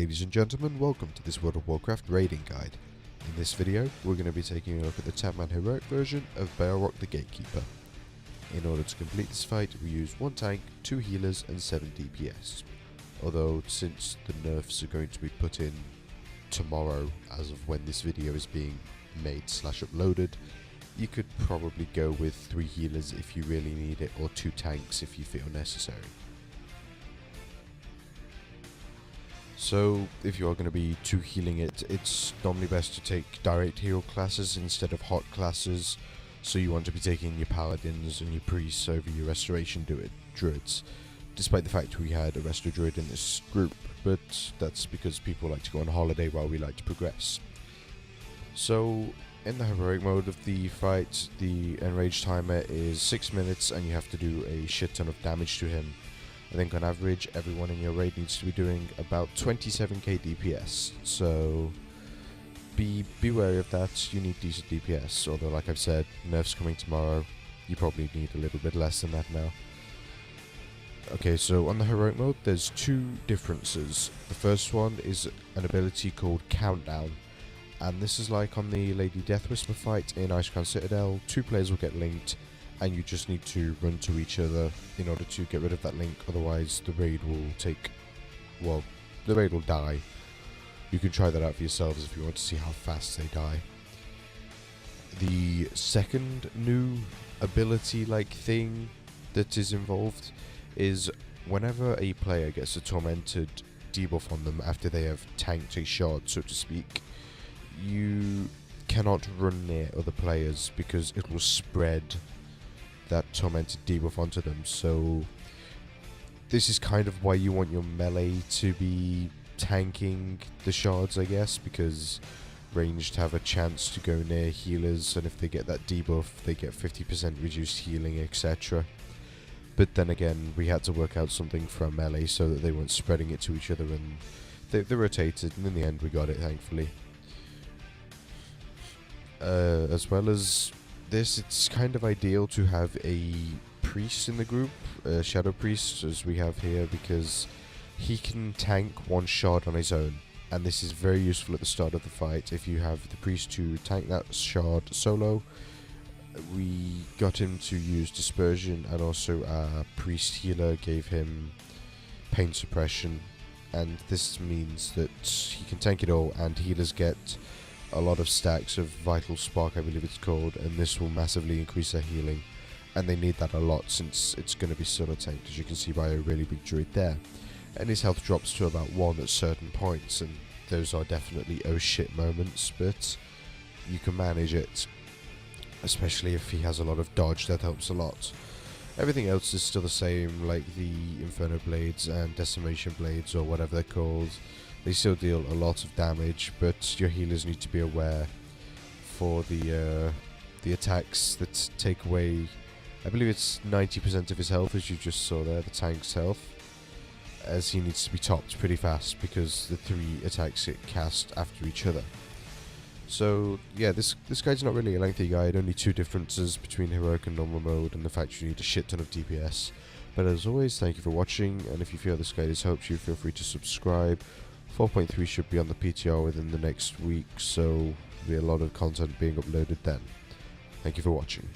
Ladies and gentlemen, welcome to this World of Warcraft raiding guide. In this video, we're going to be taking a look at the 10-man heroic version of Baelroc the Gatekeeper. In order to complete this fight, we use 1 tank, 2 healers and 7 DPS. Although, since the nerfs are going to be put in tomorrow, as of when this video is being made/uploaded, you could probably go with 3 healers if you really need it, or 2 tanks if you feel necessary. So, if you are going to be 2 healing it, it's normally best to take direct heal classes instead of hot classes. So you want to be taking your paladins and your priests over your restoration druids. Despite the fact we had a resto druid in this group, but that's because people like to go on holiday while we like to progress. So, in the heroic mode of the fight, the enrage timer is 6 minutes and you have to do a shit ton of damage to him. I think on average, everyone in your raid needs to be doing about 27k DPS, so be wary of that. You need decent DPS, although like I've said, nerfs coming tomorrow, you probably need a little bit less than that now. Okay, so on the heroic mode, there's 2 differences. The first one is an ability called Countdown, and this is like on the Lady Deathwhisper fight in Icecrown Citadel. 2 players will get linked, and you just need to run to each other in order to get rid of that link, otherwise the raid will die. You can try that out for yourselves if you want to see how fast they die. The second new ability-like thing that is involved is whenever a player gets a tormented debuff on them after they have tanked a shard, so to speak, you cannot run near other players because it will spread that tormented debuff onto them. So this is kind of why you want your melee to be tanking the shards, I guess, because ranged have a chance to go near healers, and if they get that debuff they get 50% reduced healing, etc. But then again, we had to work out something for melee so that they weren't spreading it to each other, and they rotated, and in the end we got it, thankfully. As well as this, it's kind of ideal to have a priest in the group, a shadow priest as we have here, because he can tank 1 shard on his own, and this is very useful at the start of the fight. If you have the priest to tank that shard solo, we got him to use dispersion, and also our priest healer gave him pain suppression, and this means that he can tank it all, and healers get a lot of stacks of vital spark, I believe it's called, and this will massively increase their healing, and they need that a lot since it's going to be solo tanked, as you can see by a really big druid there. And his health drops to about 1 at certain points, and those are definitely oh shit moments, but you can manage it, especially if he has a lot of dodge. That helps a lot. Everything else is still the same, like the Inferno Blades and Decimation Blades, or whatever they're called. They still deal a lot of damage, but your healers need to be aware for the attacks that take away, I believe it's 90% of his health, as you just saw there, the tank's health, as he needs to be topped pretty fast because the 3 attacks get cast after each other. So yeah, this guide's not really a lengthy guide, only 2 differences between heroic and normal mode, and the fact you need a shit ton of DPS. But as always, thank you for watching, and if you feel this guide has helped you, feel free to subscribe. 4.3 should be on the PTR within the next week, so there'll be a lot of content being uploaded then. Thank you for watching.